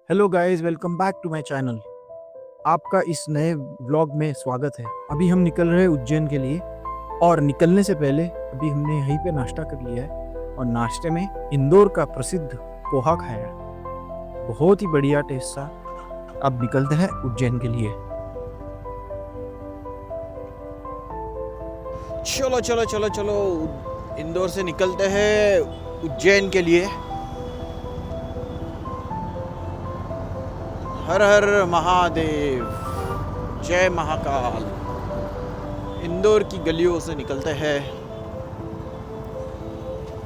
Hello guys, welcome back to my channel. आपका इस नए व्लॉग में स्वागत है। अभी हम निकल रहे हैं उज्जैन के लिए और निकलने से पहले अभी हमने यहीं पे नाश्ता कर लिया है और नाश्ते में इंदौर का प्रसिद्ध पोहा खाया। बहुत ही बढ़िया टेस्ट था। अब निकलते हैं उज्जैन के लिए। चलो चलो चलो चलो, इंदौर से निकलते हैं उज्जैन के लिए। हर हर महादेव, जय महाकाल। इंदौर की गलियों से निकलते हैं।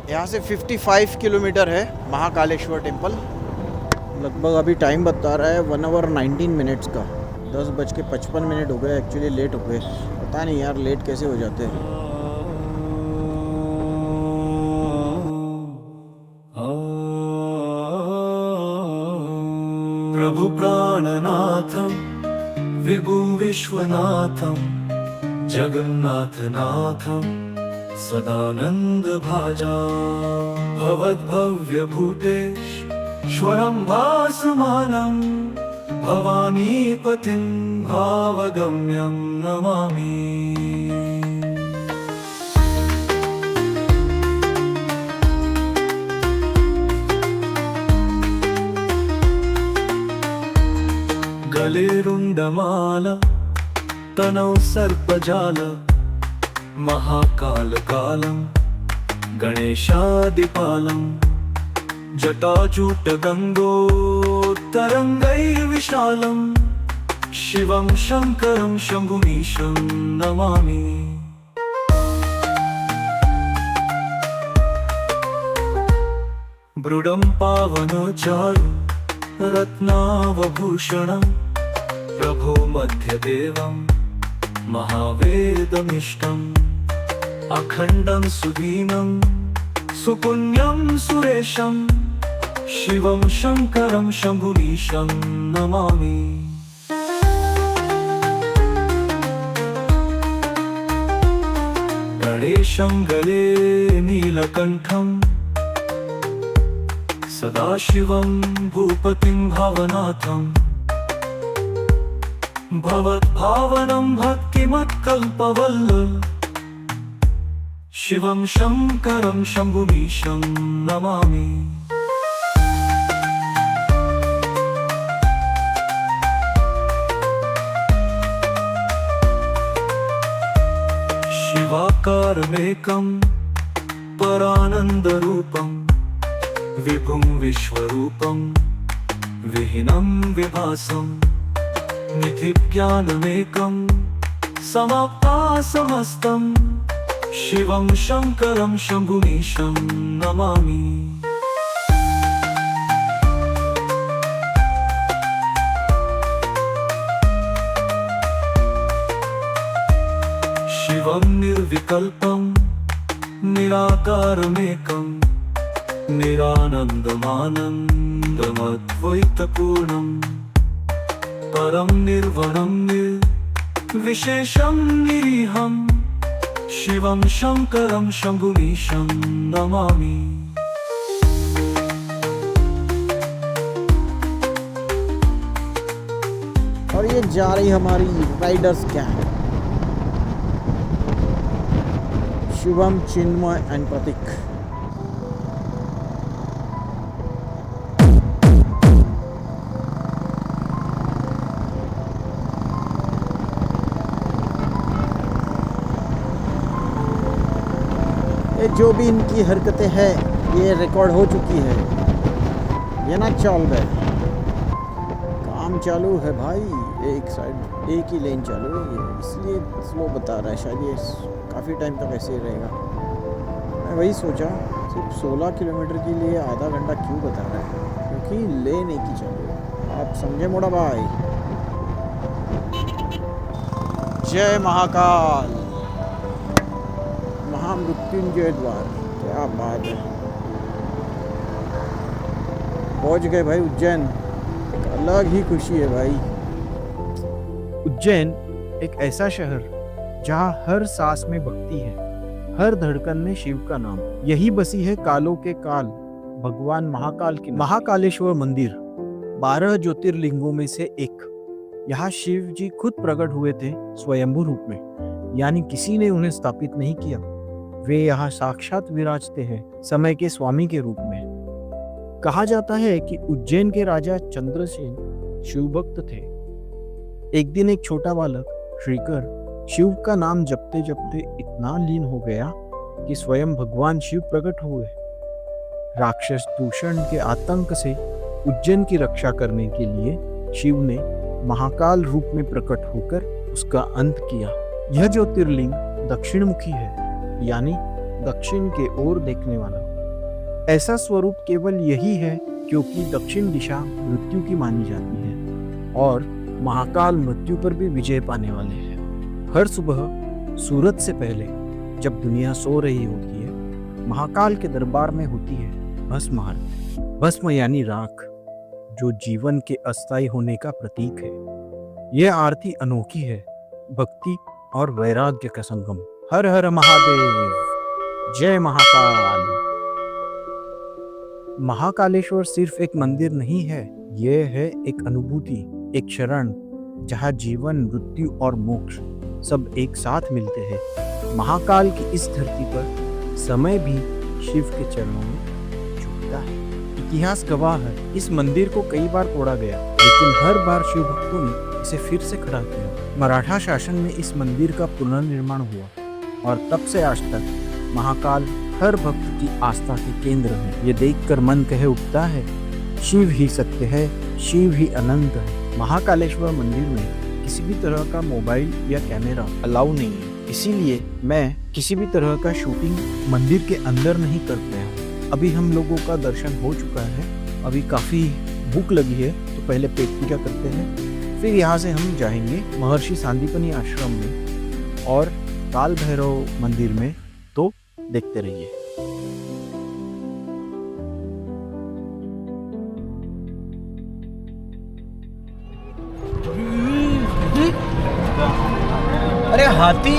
यहाँ से 55 किलोमीटर है महाकालेश्वर टेम्पल। लगभग अभी टाइम बता रहा है 1 आवर 19 मिनट्स का। 10:55 हो गए। एक्चुअली लेट हो गए, पता नहीं यार लेट कैसे हो जाते हैं। प्रभु प्राणनाथं विभु विश्वनाथं जगन्नाथनाथं सदानंद भाजा भवद्भव्यभूतेश्वरं भासमानं भवानीपतिं भावगम्यं नमामि। गले रुंडमाला तनौ सर्पजाल महाकालकालं गणेशादिपालं जटाजूटगङ्गोत्तरङ्गैर्विशालं शिवं शङ्करं शम्भुमीशं नमामि। ब्रूडं पावनचारु रत्नावभूषणं प्रभो मध्यदेवं महावेदमिष्टम् अखण्डं सुदीनं सुपुण्यं सुरेशं शिवं शङ्करं शम्भुमीशं नमामि। गणेशं गले नीलकण्ठं सदाशिवं भूपतिं भावनाथं भवद्भावनं भक्तिमत्कल्पवल्लभ शिवं शङ्करं शम्भुमीशं नमामि। शिवाकारमेकं परानन्दरूपं विभुं विश्वरूपं विहीनं विभासं निधिज्ञानमेकं समाप्तासमस्तं शिवं शङ्करं शम्भुमीशं नमामि। शिवं निर्विकल्पं निराकारमेकं निरानन्दमानन्दमद्वैतपूर्णं परं निर्वणं निर्विशेषं निरीहं शिवं शङ्करं शम्भुमीशं नमामि। और ये जा रही हमारी riders gang, Shivam, Chinmay and Prateek. ये जो भी इनकी हरकतें हैं ये रिकॉर्ड हो चुकी है। ये ना चल रहे, काम चालू है भाई। एक साइड एक ही लेन चालू है, ये इसलिए स्लो बता रहा है। शायद ये काफ़ी टाइम तक ऐसे ही रहेगा। मैं वही सोचा, सिर्फ 16 किलोमीटर के लिए आधा घंटा क्यों बता रहा है, क्योंकि लेन एक ही चालू है। आप समझे मोड़ा भाई। जय महाकाल, महामृत्युंजय द्वार। क्या बात है, पहुंच गए भाई उज्जैन। एक अलग ही खुशी है भाई। उज्जैन एक ऐसा शहर जहाँ हर सांस में भक्ति है, हर धड़कन में शिव का नाम। यही बसी है कालों के काल भगवान महाकाल की महाकालेश्वर मंदिर। 12 ज्योतिर्लिंगों में से एक। यहाँ शिव जी खुद प्रकट हुए थे स्वयंभू रूप में, यानी किसी ने उन्हें स्थापित नहीं किया। वे यहाँ साक्षात विराजते हैं समय के स्वामी के रूप में। कहा जाता है कि उज्जैन के राजा चंद्रसेन शिवभक्त थे। एक दिन एक छोटा बालक श्रीकर शिव का नाम जपते जपते इतना लीन हो गया कि स्वयं भगवान शिव प्रकट हुए। राक्षस दूषण के आतंक से उज्जैन की रक्षा करने के लिए शिव ने महाकाल रूप में प्रकट होकर उसका अंत किया। यह ज्योतिर्लिंग दक्षिणमुखी है, यानी दक्षिण के ओर देखने वाला। ऐसा स्वरूप केवल यही है क्योंकि दक्षिण दिशा मृत्यु की मानी जाती है और महाकाल मृत्यु पर भी विजय पाने वाले हैं। हर सुबह सूरज से पहले जब दुनिया सो रही होती है, महाकाल के दरबार में होती है भस्म आरती। भस्म यानी राख, जो जीवन के अस्थायी होने का प्रतीक है। यह आरती अनोखी है, भक्ति और वैराग्य का संगम। हर हर महादेव, जय महाकाल। महाकालेश्वर सिर्फ एक मंदिर नहीं है, यह है एक अनुभूति, एक शरण, जहाँ जीवन, मृत्यु और मोक्ष सब एक साथ मिलते हैं। महाकाल की इस धरती पर समय भी शिव के चरणों में झुकता है। इतिहास गवाह है, इस मंदिर को कई बार तोड़ा गया, लेकिन हर बार शिव भक्तों ने इसे फिर से खड़ा किया। मराठा शासन में इस मंदिर का पुनर्निर्माण हुआ और तब से आज तक महाकाल हर भक्त की आस्था के केंद्र है। ये देखकर मन कहे उठता है, शिव ही सत्य है, शिव ही अनंत है। महाकालेश्वर मंदिर में किसी भी तरह का मोबाइल या कैमरा अलाउ नहीं है, इसीलिए मैं किसी भी तरह का शूटिंग मंदिर के अंदर नहीं कर पाया हूँ। अभी हम लोगों का दर्शन हो चुका है, अभी काफ़ी भूख लगी है, तो पहले पेट पूजा करते हैं, फिर यहाँ से हम जाएंगे महर्षि सांदीपनी आश्रम में और काल भैरव मंदिर में। तो देखते रहिए। अरे हाथी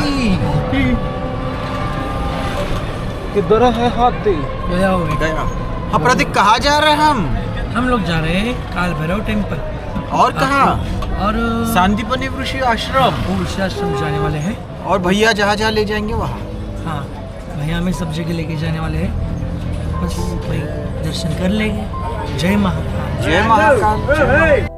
किधर है हाथी? गया होगा। गया। हाँ प्रतीक, कहाँ जा रहे हैं हम लोग जा रहे हैं काल भैरव टेम्पल। और कहाँ? और सांदीपनी ऋषि आश्रम। ऋषि आश्रम जाने वाले हैं। और भैया जहाँ जहाँ ले जाएंगे वहाँ। हाँ, भैया हमें सब जगह लेके जाने वाले हैं, बस भाई दर्शन कर लेंगे। जय महाकाल। जय महाकाल।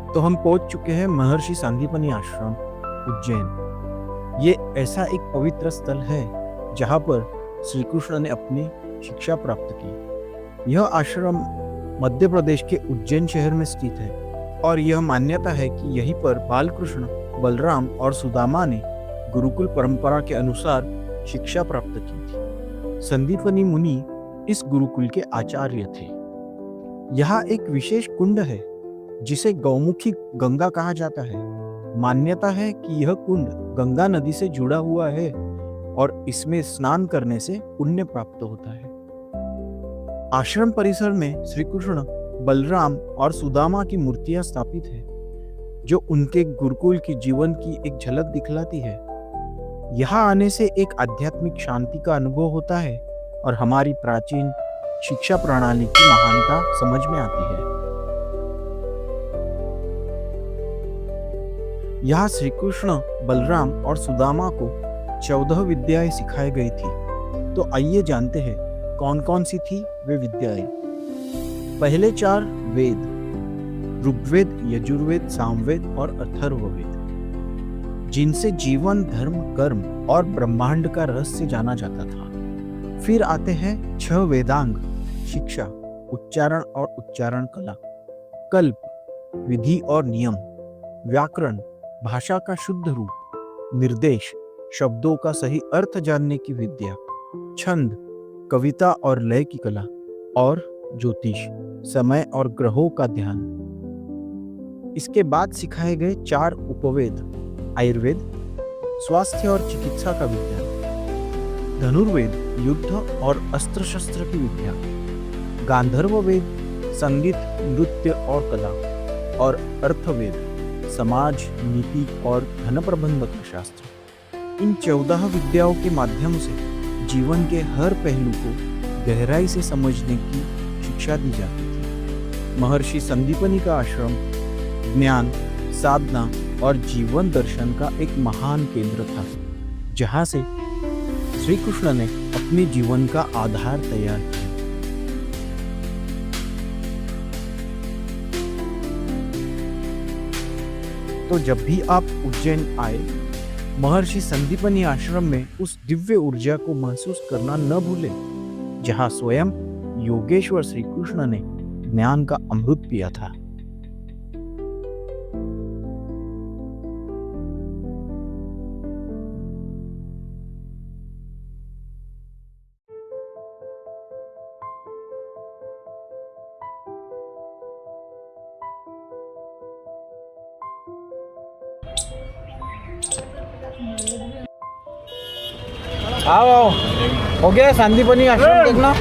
तो हम पहुंच चुके हैं महर्षि सांदीपनी आश्रम उज्जैन। ये ऐसा एक पवित्र स्थल है जहां पर श्री कृष्ण ने अपनी शिक्षा प्राप्त की। यह आश्रम मध्य प्रदेश के उज्जैन शहर में स्थित है और यह मान्यता है कि यहीं पर बालकृष्ण, बलराम और सुदामा ने गुरुकुल परंपरा के अनुसार शिक्षा प्राप्त की थी। संदीपनी मुनि इस गुरुकुल के आचार्य थे। यहाँ एक विशेष कुंड है जिसे गौमुखी गंगा कहा जाता है। मान्यता है कि यह कुंड गंगा नदी से जुड़ा हुआ है और इसमें स्नान करने से पुण्य प्राप्त होता है। आश्रम परिसर में श्री कृष्ण, बलराम और सुदामा की मूर्तियां स्थापित है, जो उनके गुरुकुल की जीवन की एक झलक दिखलाती है। यहाँ आने से एक आध्यात्मिक शांति का अनुभव होता है और हमारी प्राचीन शिक्षा प्रणाली की महानता समझ में आती है। यहाँ श्री कृष्ण, बलराम और सुदामा को 14 विद्याएं सिखाई गई थी। तो आइए जानते हैं कौन कौन सी थी वे विद्याएं। पहले 4 वेद, ऋग्वेद, यजुर्वेद, सामवेद और अथर्ववेद, जिनसे जीवन, धर्म, कर्म और ब्रह्मांड का रहस्य जाना जाता था। फिर आते हैं 6 वेदांग, शिक्षा, उच्चारण और उच्चारण कला, कल्प, विधि और नियम, व्याकरण, भाषा का शुद्ध रूप, निर्देश, शब्दों का सही अर्थ जानने की विद्या, छंद, कविता और लय की कला, और ज्योतिष, समय और ग्रहों का ध्यान। इसके बाद सिखाए गए 4 उपवेद, आयुर्वेद, स्वास्थ्य और चिकित्सा का विज्ञान, धनुर्वेद युद्ध और अस्त्र शस्त्र की विद्या, गांधर्व वेद संगीत नृत्य और कला, और अर्थवेद समाज नीति और धन प्रबंध का शास्त्र। इन 14 विद्याओं के माध्यम से जीवन के हर पहलू को गहराई से समझने की शिक्षा दी जाती थी। महर्षि संदीपनी का आश्रम ज्ञान, साधना और जीवन दर्शन का एक महान केंद्र था, जहां से श्री कृष्ण ने अपने जीवन का आधार तैयार किया। तो जब भी आप उज्जैन आए, महर्षि संदीपनी आश्रम में उस दिव्य ऊर्जा को महसूस करना न भूलें, जहां स्वयं योगेश्वर श्री कृष्ण ने ज्ञान का अमृत पिया था। आओ, हो गया संदीपनी आश्रम देखना।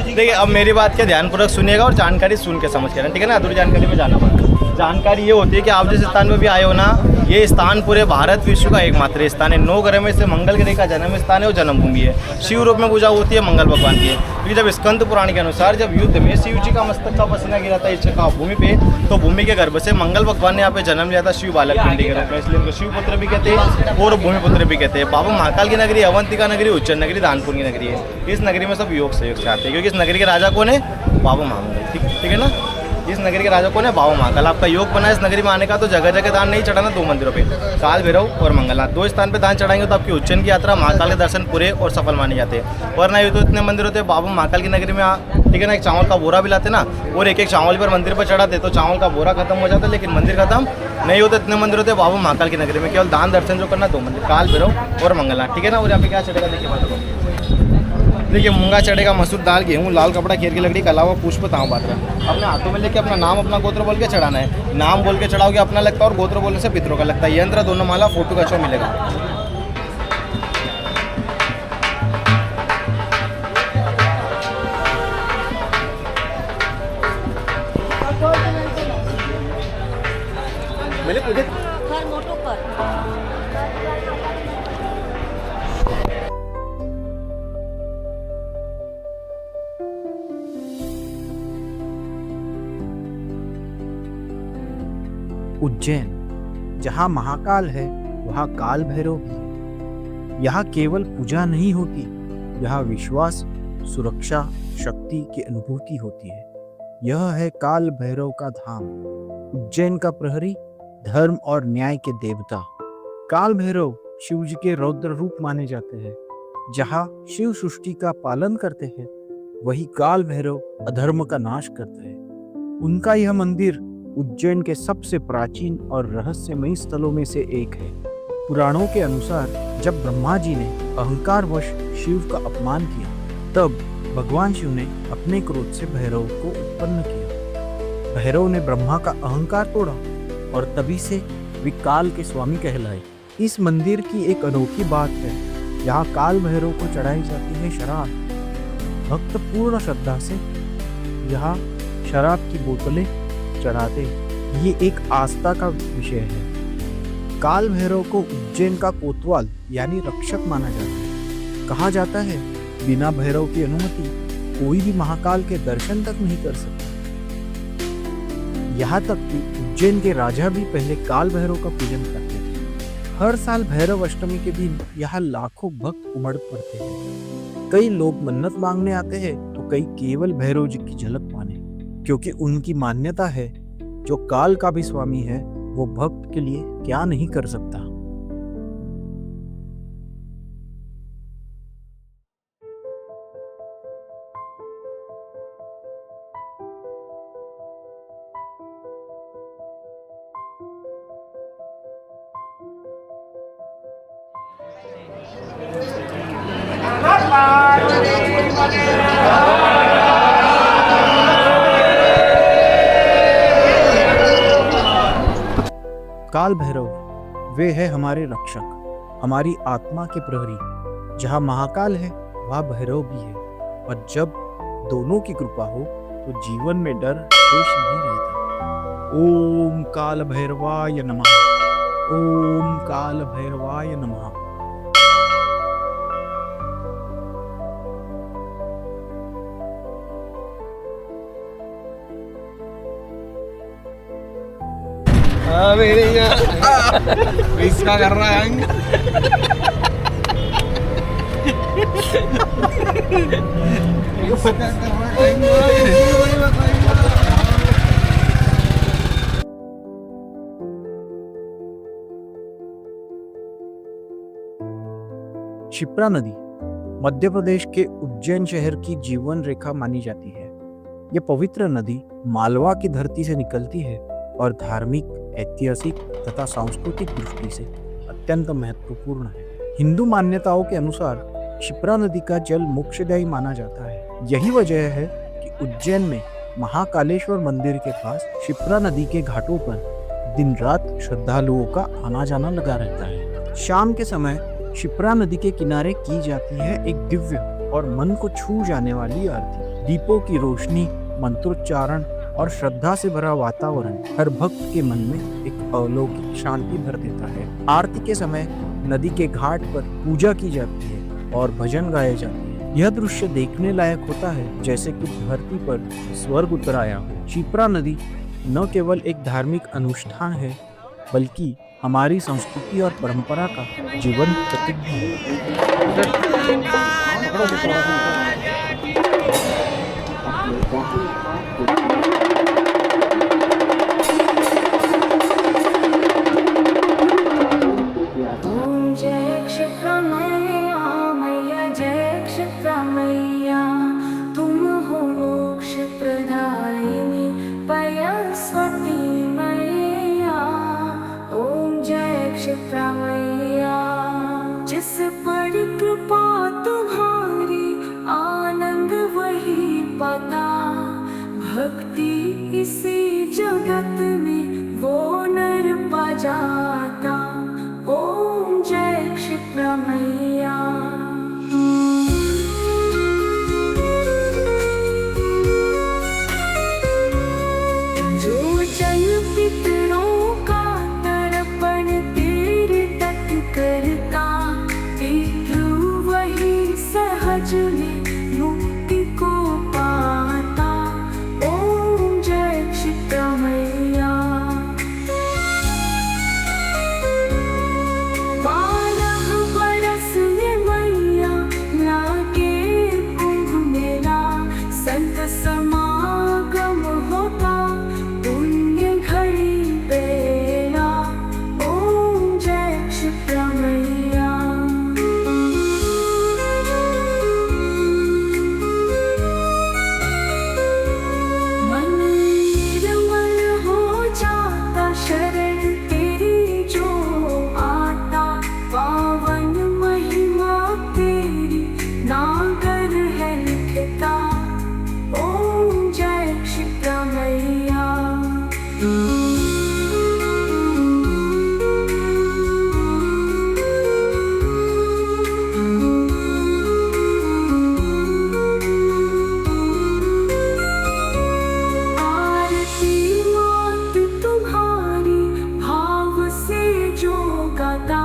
देखिए, अब मेरी बात के ध्यानपूर्वक सुनिएगा और जानकारी सुन के समझ के, ठीक है ना। अधूरी जानकारी में जाना पड़ता है। जानकारी ये होती है कि आप जिस स्थान में भी आए हो ना, ये स्थान पूरे भारत विश्व का एकमात्र स्थान है। 9 ग्रह में से मंगल ग्रह का जन्म स्थान है और जन्मभूमि है। शिव रूप में पूजा होती है मंगल भगवान की। क्योंकि जब स्कंद पुराण के अनुसार जब युद्ध में शिव जी का मस्तक का पसीना गिरा था इस भूमि पे, तो भूमि के गर्भ से मंगल भगवान ने यहाँ पे जन्म लिया था शिव बालक पिंडी के रूप में, इसलिए उनको शिव पुत्र भी कहते हैं और भूमिपुत्र भी कहते हैं। बाबा महाकाल की नगरी, अवंतिका नगरी, उज्जैन नगरी, दानपुर की नगरी है। इस नगरी में सब योग से आते हैं, क्योंकि इस नगरी के राजा कौन है? बाबा महाकाल। ठीक है ना। इस नगरी के राजा कौन है? बाबा महाकाल। आपका योग बना इस नगरी में आने का, तो जगह जगह दान नहीं चढ़ाना। 2 मंदिरों पे, काल भैरव और मंगलनाथ, 2 स्थान पे दान चढ़ाएंगे तो आपकी उज्जैन की यात्रा, महाकाल के दर्शन पूरे और सफल माने जाते हैं। वरना ये तो इतने मंदिर होते हैं बाबा महाकाल की नगरी में, ठीक है ना, एक चावल का बोरा भी लाते ना, और एक चावल पर मंदिर पर चढ़ाते, तो चावल का बोरा खत्म हो जाता है, लेकिन मंदिर खत्म नहीं होते। इतने मंदिर होते हैं बाबा महाकाल की नगरी में। केवल दान दर्शन जो करना, 2 मंदिर, काल भैरव और मंगलनाथ, ठीक है ना। और यहाँ पे क्या चढ़ेगा देखिए बात को। देखिए, मूंगा चढ़ेगा, मसूर दाल, गेहूँ, लाल कपड़ा, खीर की लकड़ी, कलावा, पुष्प, तांब पात्र। अपने हाथों में लेके अपना नाम अपना गोत्र बोल के चढ़ाना है। नाम बोल के चढ़ाओगे अपना लगता है, और गोत्र बोलने से पितरों का लगता है। यंत्र, दोनों माला, फोटो का शो मिलेगा। मेरे पूजे उज्जैन जहाँ महाकाल है, वहाँ काल भैरव भी है। यहाँ केवल पूजा नहीं होती, यहाँ विश्वास, सुरक्षा, शक्ति की अनुभूति होती है। यह है काल भैरव का धाम, उज्जैन का प्रहरी, धर्म और न्याय के देवता। काल भैरव शिव जी के रौद्र रूप माने जाते हैं। जहाँ शिव सृष्टि का पालन करते हैं, वही काल भैरव अधर्म का नाश करते हैं। उनका यह मंदिर उज्जैन के सबसे प्राचीन और रहस्यमयी स्थलों में से एक है। पुराणों के अनुसार जब ब्रह्मा जी ने अहंकारवश शिव का अपमान किया, तब भगवान शिव ने अपने क्रोध से भैरव को उत्पन्न किया। भैरव ने ब्रह्मा का अहंकार तोड़ा और तभी से वे काल के स्वामी कहलाए। इस मंदिर की एक अनोखी बात है, यहाँ काल भैरव को चढ़ाई जाती है शराब। भक्त पूर्ण श्रद्धा से यहाँ शराब की बोतलें चढ़ाते, ये एक आस्था का विषय है। काल भैरव को उज्जैन का कोतवाल यानी रक्षक माना जाता है। कहा जाता है बिना भैरव की अनुमति कोई भी महाकाल के दर्शन तक नहीं कर सकता। यहाँ तक कि उज्जैन के राजा भी पहले काल भैरव का पूजन करते थे। हर साल भैरव अष्टमी के दिन यहाँ लाखों भक्त उमड़ पड़ते हैं। कई लोग मन्नत मांगने आते हैं, तो कई केवल भैरव जी की झलक पाने, क्योंकि उनकी मान्यता है जो काल का भी स्वामी है, वो भक्त के लिए क्या नहीं कर सकता। काल भैरव वे है हमारे रक्षक, हमारी आत्मा के प्रहरी। जहाँ महाकाल है वहाँ भैरव भी है, और जब दोनों की कृपा हो तो जीवन में डर शेष नहीं रहता। ओम काल भैरवाय नमः। ओम काल भैरवाय नमः। इसका कर रहा है क्षिप्रा नदी मध्य प्रदेश के उज्जैन शहर की जीवन रेखा मानी जाती है। यह पवित्र नदी मालवा की धरती से निकलती है और धार्मिक, ऐतिहासिक तथा सांस्कृतिक दृष्टि से अत्यंत महत्वपूर्ण है। हिंदू मान्यताओं के अनुसार क्षिप्रा नदी का जल मोक्षदायी माना जाता है। यही वजह है कि उज्जैन में महाकालेश्वर मंदिर के पास क्षिप्रा नदी के घाटों पर दिन रात श्रद्धालुओं का आना जाना लगा रहता है। शाम के समय क्षिप्रा नदी के किनारे की जाती है एक दिव्य और मन को छू जाने वाली आरती। दीपों की रोशनी, मंत्रोच्चारण और श्रद्धा से भरा वातावरण हर भक्त के मन में एक अलौकिक शांति भर देता है। आरती के समय नदी के घाट पर पूजा की जाती है और भजन गाए जाते हैं। यह दृश्य देखने लायक होता है जैसे कि धरती पर स्वर्ग उतर आया हो। क्षिप्रा नदी न केवल एक धार्मिक अनुष्ठान है बल्कि हमारी संस्कृति और परंपरा का जीवंत प्रतीक भी है। ओम जय क्षिप्रा मैया, मैया जय क्षिप्रा मैया, तुम हो मोक्ष प्रदायिनी पयस्वती मैया। ओम जय क्षिप्रा मैया, जिस पर कृपा तुम्हारी आनंद वही पता, भक्ति इसी जगत में वो नर बजाता। ओम जय क्षिप्रा मैया। जो जन पितरों का तर्पण तेरे तट करता, पितृ वही सहज में मुक्ति को पाता। ओम जय क्षिप्रा मैया। समागम होता पुण्य घड़ी बेला। ओम जय क्षिप्रा मैया। मन निर्मल हो जाता शरण तेरी जो आता, पावन महिमा तेरी नागर है लिखता। ओम जय क्षिप्रा मैया। आरती मात तुम्हारी भाव से जो गाता,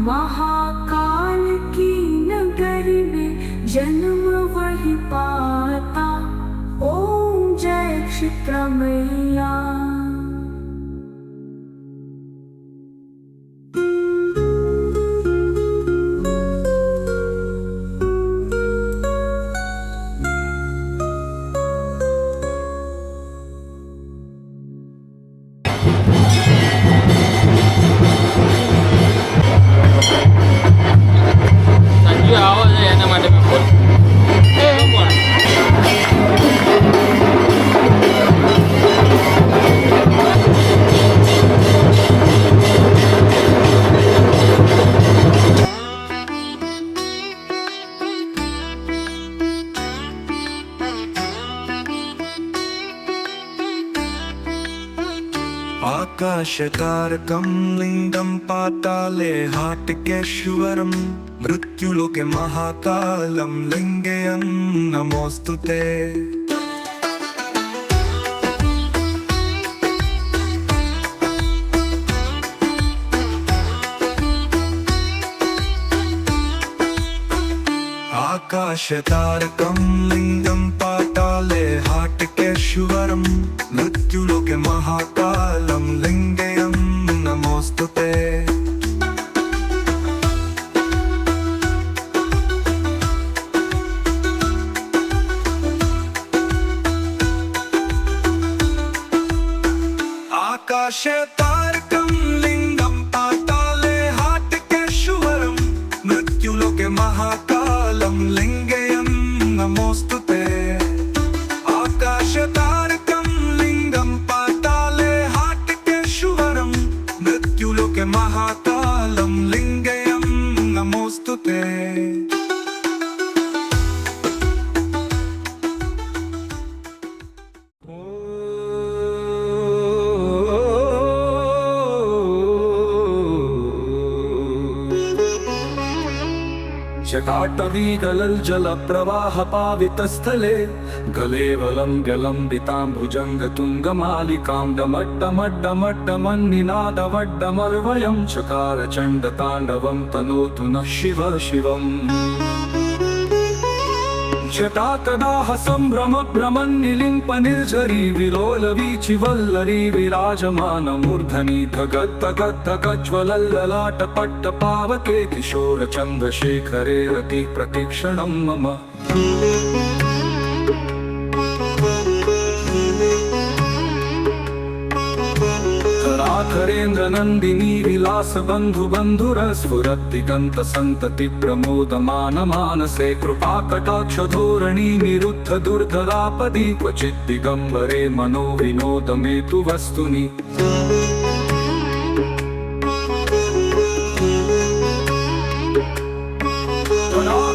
महाकाल की नगर में जन्म वही पाता। ओम जय क्षिप्रा मैया। સંજુ આવો છે એના માટે મેં ફોન કોણ आकाशतारकं लिङ्गं पाताले हाटिकेश्वरं मृत्युलोके महाकालं लिङ्गेयं नमोऽस्तु ते। आकाशतारकं लिङ्गं पाताले हाटिकेश्वरं मृत्युलोके महाकालं लिङ्गेयं नमोऽस्तु ते। आकाशतारकं लिङ्गं पाताले हाटिकेश्वरं मृत्युलोके महाकालं लिङ्गेयं नमोऽस्तु ते। आकाशतारकं लिङ्गं पाताले हाटिकेश्वरं मृत्युलोके महाकालं लिङ्गेयं नमोऽस्तु ते। जटाटवीगलज्जलप्रवाहपावितस्थले गलेवलम्ब्यलम्बिताम्बुजङ्गतुङ्गमालिकां डमड्डमड्डमड्डमन्निनादवड्डमर्वयं चकार चण्डताण्डवं तनोतु नः शिव शिवम्। जटाकदाह सम्भ्रमभ्रमन्निलिम्पनिर्झरी विलोलवीचिवल्लरी विराजमानमूर्धनि धगद्धगद्धगज्ज्वलल्ललाटपट्टपावके किशोरचन्द्रशेखरे रतिः प्रतीक्षणं मम। धराधरेन्द्रनन्दिनी विलासबन्धुबन्धुरस्फुरद्दिगन्त सन्तति प्रमोदमान मानसे कृपाकटाक्षधोरणी निरुद्ध दुर्धरापदि क्वचित् दिगम्बरे मनो विनोदमेतु वस्तुनि।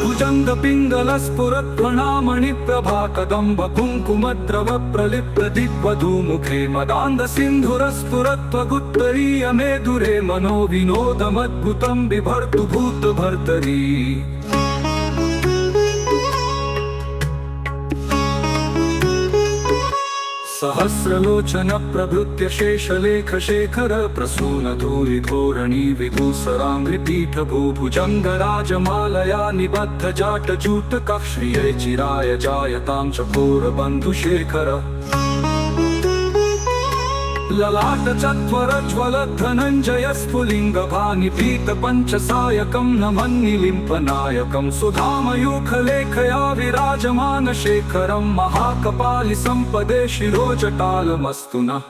भुजङ्गपिङ्गलस्फुरत्वणामणिप्रभा कदम्ब कुङ्कुमद्रव प्रलिप्त दिग्वधूमुखे मदान्ध सिन्धुरस्फुरत्वगुत्तरीय मेधुरे मनो विनोदमद्भुतं बिभर्तु भूतभर्तरी। सहस्रलोचन प्रभृत्य शेषलेखशेखर प्रसूनधूलिधोरणी विभूसराङ्घ्रिपीठ भूभुजङ्गराजमालया निबद्ध जाटजूटकः श्रिये चिराय जायतां चकोरबन्धुशेखर। ललाट चत्वरज्वल धनञ्जय स्फुलिङ्गभानिपीत पञ्चसायकं नमन्निलिम्पनायकं सुधामयूखलेखया विराजमान शेखरं महाकपालि सम्पदे शिरोजटालमस्तु नः।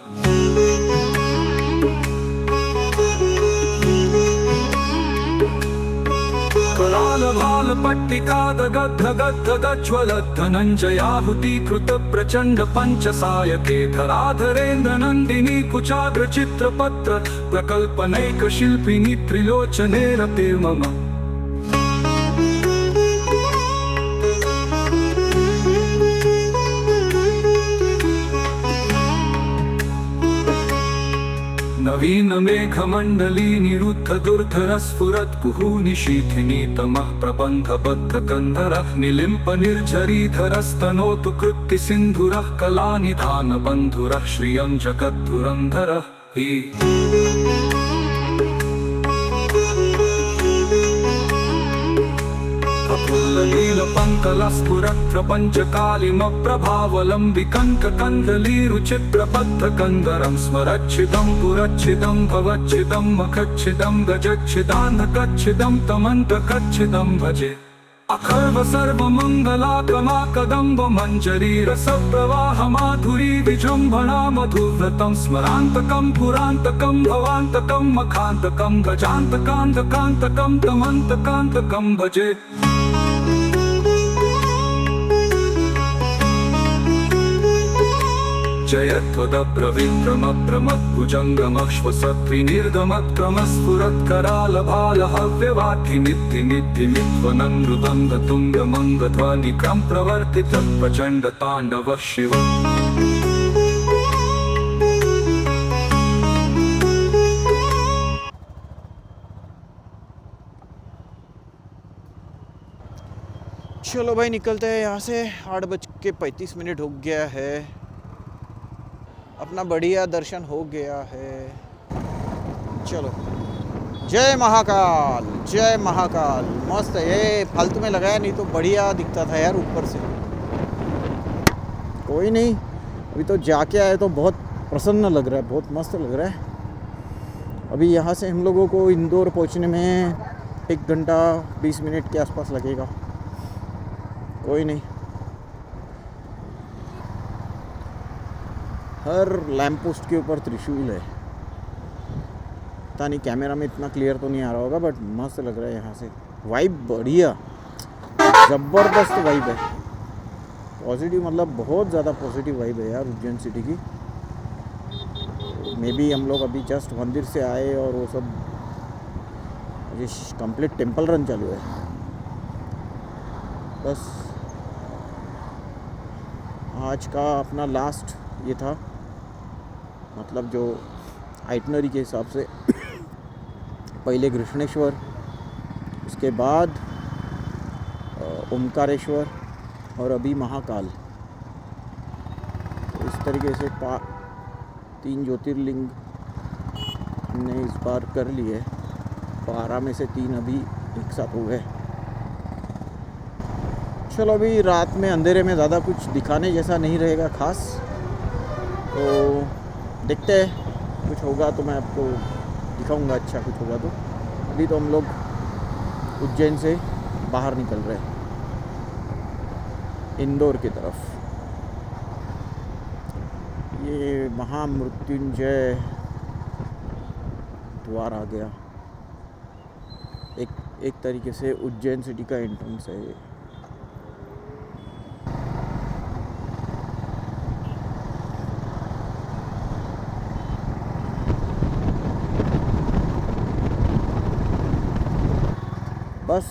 करालभालपट्टिकादगद्धगद्धगज्ज्वलद्धनञ्जयाहुतीकृत प्रचण्ड पञ्चसायके धराधरेन्द्रनन्दिनी कुचाग्रचित्रपत्र प्रकल्पनैकशिल्पिनी त्रिलोचने रतिर्मम। नवीन मेघमण्डली निरुद्ध दुर्धर स्फुरत् कुहूनि शीथिनी तमः प्रबन्धबद्ध गन्धरः निलिम्प निर्झरीधरस्तनोतु कृत्ति सिन्धुरः कलानिधान बन्धुरः श्रियं जगद्धुरन्धरः हि। प्रपञ्चकालिमप्रभावलम्बिकङ्ककन्दलीरुचिप्रबद्धकन्दरं स्मरच्छिदं पुरच्छिदं भवच्छिदं मखच्छिदं गजच्छिदं तमन्तकच्छिदं भजे। अखर्व सर्वमङ्गलाकमाकदम्ब मञ्जरी रसप्रवाह माधुरी विजृम्भणा मधुव्रतं स्मरान्तकं पुरान्तकं भवान्तकं मखान्तकं गजान्तकान्तकान्तकं तमन्तकान्तकं भजे। जयत्वदप्रविक्रमप्रमद्भुजङ्गमश्वसत्रिनिर्गमत्क्रमस्फुरत्करालभालहव्यवाधिनित्यनित्यमित्वनन्दृदङ्गतुङ्गमङ्गध्वनिकं प्रवर्तितः प्रचण्ड ताण्डवः शिवम्। चलो भाई निकलते हैं यहाँ से। 8:35 हो गया है। अपना बढ़िया दर्शन हो गया है। चलो, जय महाकाल, जय महाकाल। मस्त है ये, फालतू में लगाया नहीं तो बढ़िया दिखता था यार ऊपर से। कोई नहीं, अभी तो जाके आए तो बहुत प्रसन्न लग रहा है, बहुत मस्त लग रहा है। अभी यहाँ से हम लोगों को इंदौर पहुँचने में 1 घंटा 20 मिनट के आसपास लगेगा। कोई नहीं, हर लैंप पोस्ट के ऊपर त्रिशूल है। पता नहीं कैमरा में इतना क्लियर तो नहीं आ रहा होगा, बट मस्त लग रहा है यहाँ से। वाइब बढ़िया, ज़बरदस्त वाइब है। पॉजिटिव मतलब बहुत ज़्यादा पॉजिटिव वाइब है यार उज्जैन सिटी की। मे बी हम लोग अभी जस्ट मंदिर से आए और वो सब ये कंप्लीट टेंपल रन चालू है। बस आज का अपना लास्ट ये था, मतलब जो आइटनरी के हिसाब से। पहले कृष्णेश्वर, उसके बाद ओमकारेश्वर और अभी महाकाल। तो इस तरीके से 3 ज्योतिर्लिंग हमने इस बार कर लिए। 12 में से 3 अभी एक साथ हो गए। चलो, अभी रात में अंधेरे में ज़्यादा कुछ दिखाने जैसा नहीं रहेगा खास, तो देखते हैं। कुछ होगा तो मैं आपको दिखाऊंगा, अच्छा कुछ होगा तो। अभी तो हम लोग उज्जैन से बाहर निकल रहे हैं इंदौर की तरफ। ये महामृत्युंजय द्वार आ गया। एक तरीके से उज्जैन सिटी का एंट्रेंस है ये। बस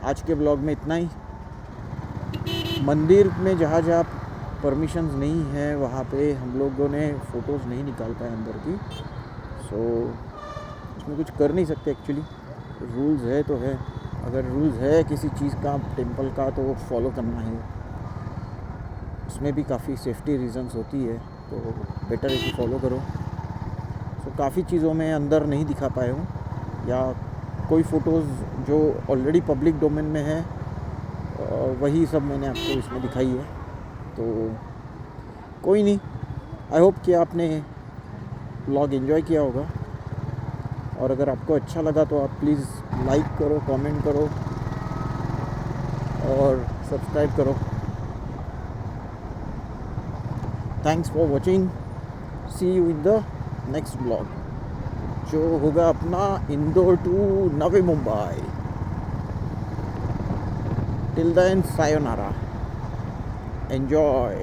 आज के ब्लॉग में इतना ही। मंदिर में जहाँ जहाँ परमिशंस नहीं है वहाँ पे हम लोगों ने फ़ोटोज़ नहीं निकाल पाए अंदर की। सो इसमें कुछ कर नहीं सकते एक्चुअली, रूल्स है तो है। अगर रूल्स है किसी चीज़ का, टेंपल का, तो वो फॉलो करना है। उसमें भी काफ़ी सेफ्टी रीजंस होती है, तो बेटर है कि फॉलो करो। सो काफ़ी चीज़ों में अंदर नहीं दिखा पाए हूँ, या कोई फ़ोटोज़ जो ऑलरेडी पब्लिक डोमेन में है वही सब मैंने आपको इसमें दिखाई है। तो कोई नहीं, आई होप कि आपने व्लॉग एंजॉय किया होगा। और अगर आपको अच्छा लगा तो आप प्लीज़ लाइक करो, कमेंट करो और सब्सक्राइब करो। Thanks for watching, see you in the next blog, जो होगा अपना Indore to Navi Mumbai. Till then sayonara, enjoy.